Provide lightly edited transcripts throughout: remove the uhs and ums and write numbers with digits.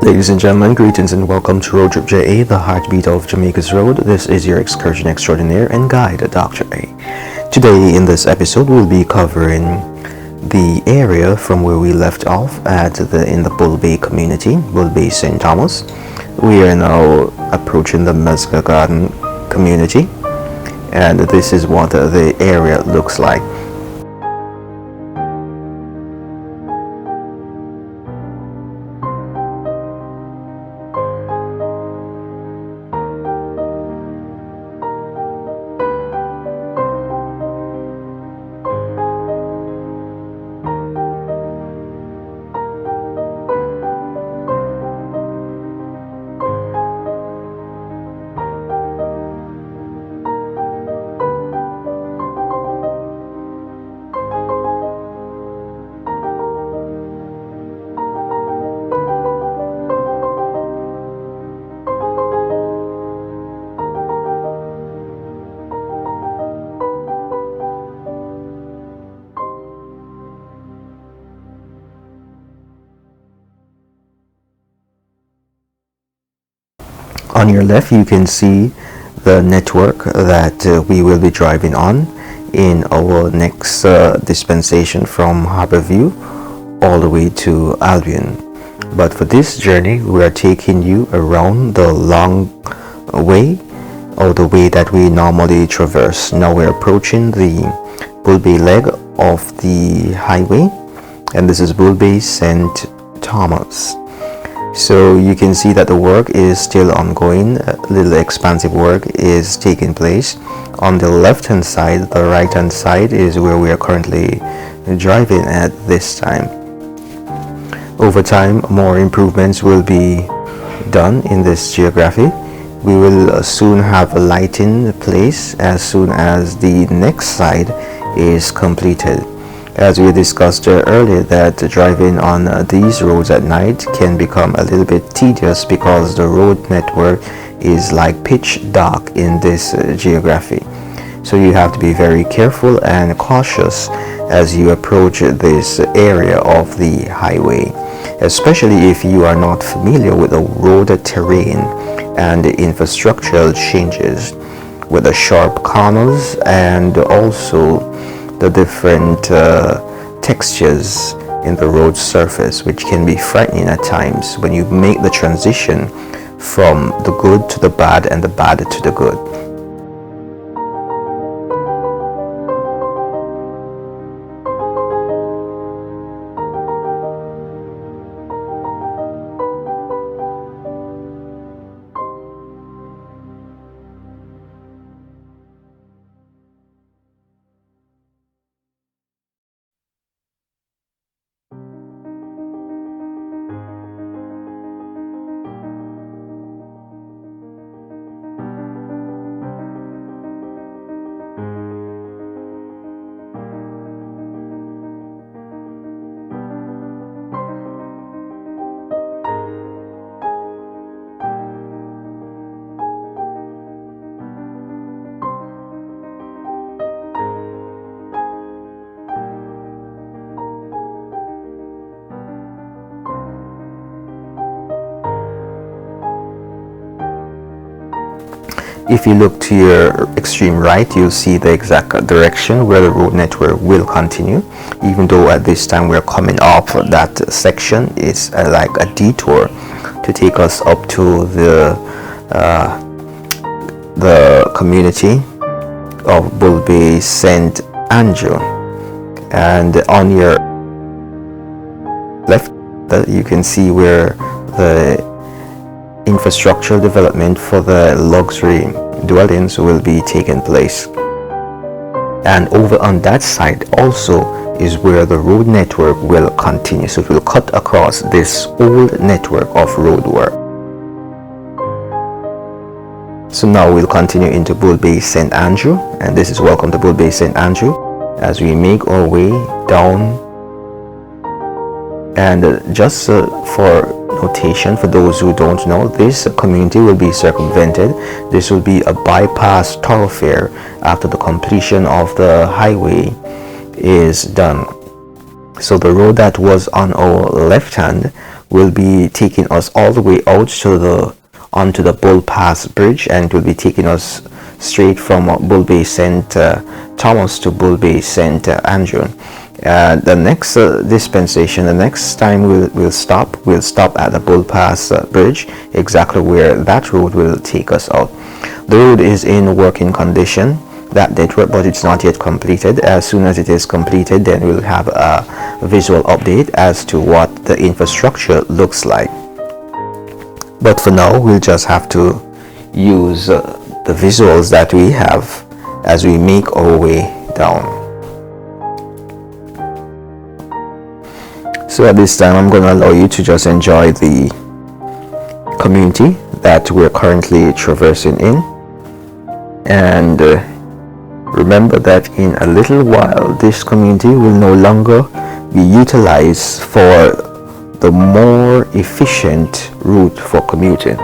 Ladies and gentlemen, greetings and welcome to RoadTripja, the heartbeat of Jamaica's road. This is your excursion extraordinaire and guide, Dr. A. Today in this episode, we'll be covering the area from where we left off in the Bull Bay community, Bull Bay St. Thomas. We are now approaching the Mesga Garden community, and this is what the area looks like. On your left, you can see the network that we will be driving on in our next dispensation from Harborview all the way to Albion. But for this journey, we are taking you around the long way, or the way that we normally traverse. Now we're approaching the Bull Bay leg of the highway, and this is Bull Bay St. Thomas. So you can see that the work is still ongoing. A little expansive work is taking place. On the left hand side, the right hand side is where we are currently driving at this time. Over time, more improvements will be done in this geography. We will soon have a lighting place as soon as the next side is completed. As we discussed earlier, that driving on these roads at night can become a little bit tedious because the road network is like pitch dark in this geography. So you have to be very careful and cautious as you approach this area of the highway, especially if you are not familiar with the road terrain and the infrastructural changes with the sharp corners and also the different textures in the road surface, which can be frightening at times when you make the transition from the good to the bad and the bad to the good. If you look to your extreme right, you'll see the exact direction where the road network will continue. Even though at this time we're coming off that section, it's like a detour to take us up to the community of Bull Bay St. Andrew. And on your left, you can see where the infrastructural development for the luxury dwellings will be taking place. And over on that side also is where the road network will continue. So it will cut across this old network of road work. So now we'll continue into Bull Bay St. Andrew, and this is welcome to Bull Bay St. Andrew as we make our way down. And just for notation, for those who don't know, this community will be circumvented. This will be a bypass thoroughfare after the completion of the highway is done. So the road that was on our left hand will be taking us all the way out to onto the Bull Pass Bridge, and will be taking us straight from Bull Bay St. Thomas to Bull Bay St. Andrew. The next dispensation, the next time we'll stop at the Bull Pass Bridge, exactly where that road will take us out. The road is in working condition, that network, but it's not yet completed. As soon as it is completed, then we'll have a visual update as to what the infrastructure looks like. But for now, we'll just have to use the visuals that we have as we make our way down. So at this time, I'm going to allow you to just enjoy the community that we're currently traversing in, and remember that in a little while this community will no longer be utilized for the more efficient route for commuting,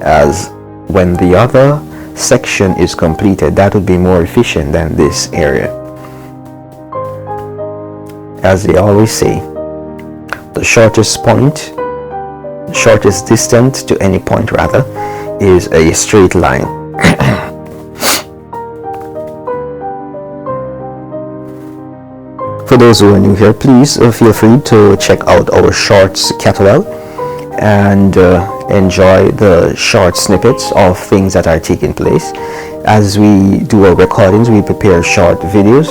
as when the other section is completed, that would be more efficient than this area. As they always say, the shortest distance to any point rather, is a straight line. For those who are new here, please feel free to check out our shorts catalog and enjoy the short snippets of things that are taking place. As we do our recordings, we prepare short videos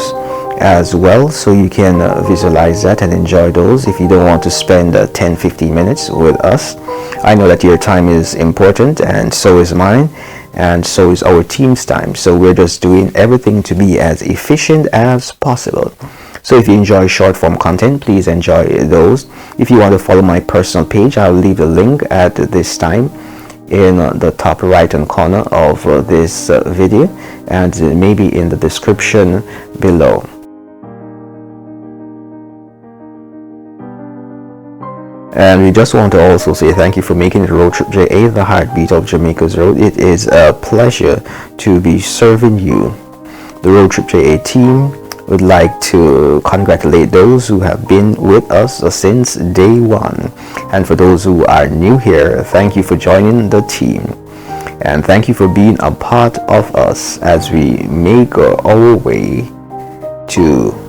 as well, so you can visualize that and enjoy those if you don't want to spend 10-15 minutes with us. I know that your time is important, and so is mine, and so is our team's time, so we're just doing everything to be as efficient as possible. So if you enjoy short form content, please enjoy those. If you want to follow my personal page, I'll leave a link at this time in the top right hand corner of this video, and maybe in the description below. And we just want to also say thank you for making it RoadTripja, the heartbeat of Jamaica's road. It is a pleasure to be serving you. The RoadTripja team would like to congratulate those who have been with us since day one. And for those who are new here, thank you for joining the team. And thank you for being a part of us as we make our way to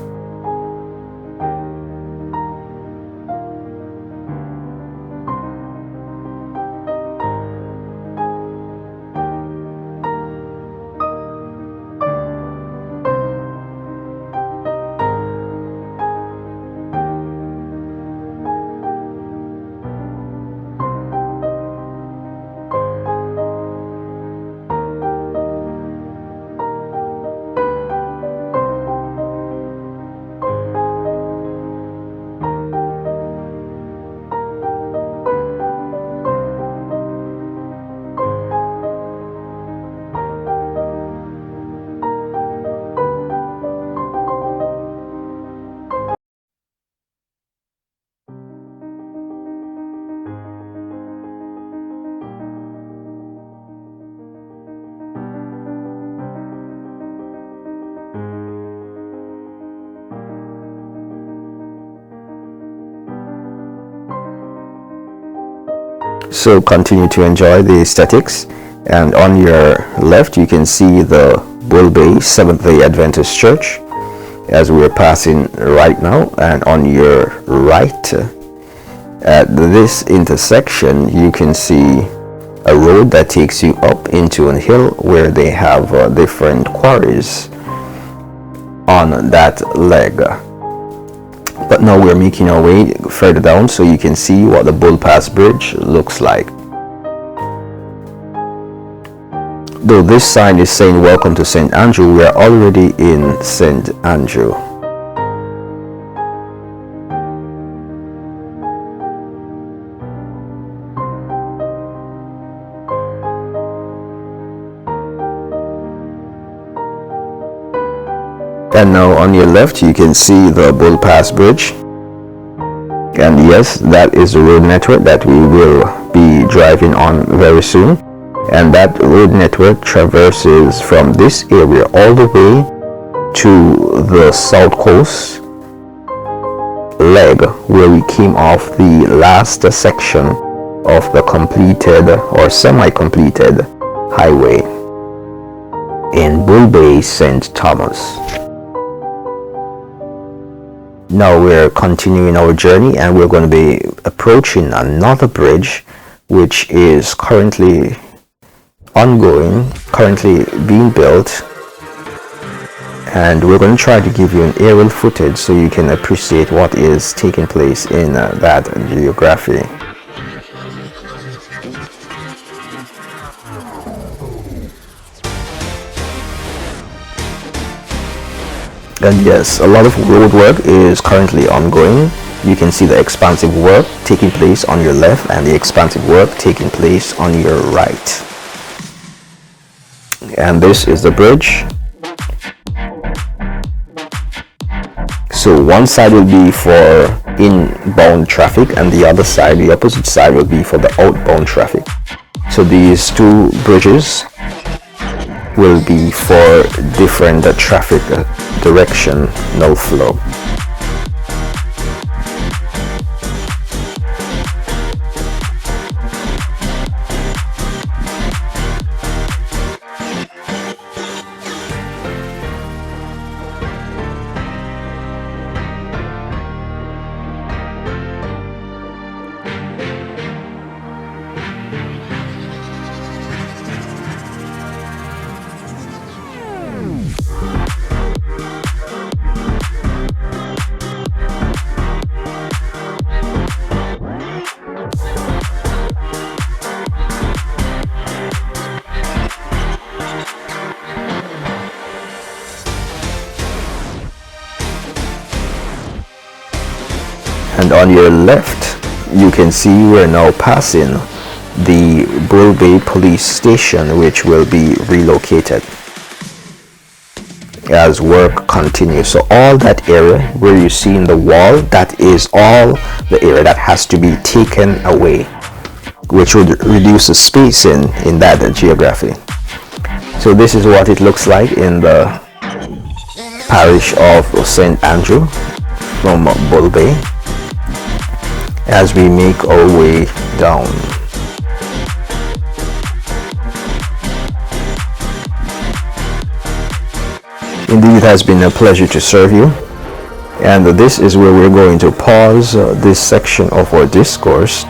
So continue to enjoy the aesthetics, and on your left you can see the Bull Bay Seventh-day Adventist Church as we're passing right now, and on your right at this intersection you can see a road that takes you up into a hill where they have different quarries on that leg. But now we're making our way further down so you can see what the Bull Pass Bridge looks like. Though this sign is saying welcome to St. Andrew, we are already in St. Andrew. And now on your left you can see the Bull Pass Bridge, and yes, that is the road network that we will be driving on very soon. And that road network traverses from this area all the way to the south coast leg where we came off the last section of the completed or semi-completed highway in Bull Bay, St. Thomas. Now we're continuing our journey and we're going to be approaching another bridge which is currently ongoing, currently being built, and we're going to try to give you an aerial footage so you can appreciate what is taking place in that geography. And yes, a lot of road work is currently ongoing. You can see the expansive work taking place on your left and the expansive work taking place on your right. And this is the bridge. So one side will be for inbound traffic and the other side, the opposite side, will be for the outbound traffic. So these two bridges will be for different traffic directional flow. And on your left, you can see we're now passing the Bull Bay police station, which will be relocated as work continues. So all that area where you see in the wall, that is all the area that has to be taken away, which would reduce the spacing in that geography. So this is what it looks like in the parish of St. Andrew from Bull Bay as we make our way down. Indeed, it has been a pleasure to serve you, and this is where we're going to pause this section of our discourse,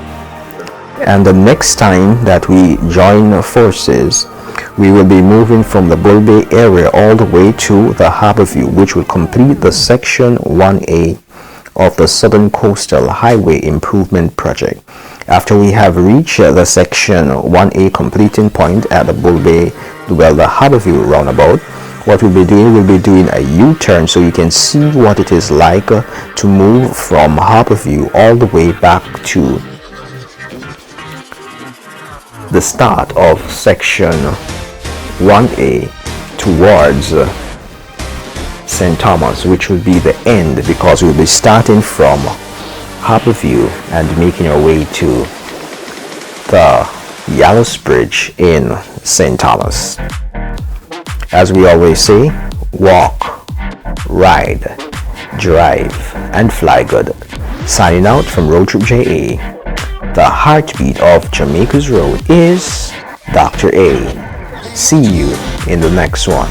and the next time that we join forces, we will be moving from the Bull Bay area all the way to the Harbor View, which will complete the section 1A of the Southern Coastal Highway Improvement Project. After we have reached the section 1A completing point at the Bull Bay, the Harbor View roundabout, what we'll be doing a U-turn so you can see what it is like to move from Harbor View all the way back to the start of section 1A towards St. Thomas, which will be the end, because we'll be starting from Harbor View and making our way to the Yallow's Bridge in St. Thomas. As we always say, walk, ride, drive, and fly good. Signing out from RoadTripja, the heartbeat of Jamaica's road is Dr. A. See you in the next one.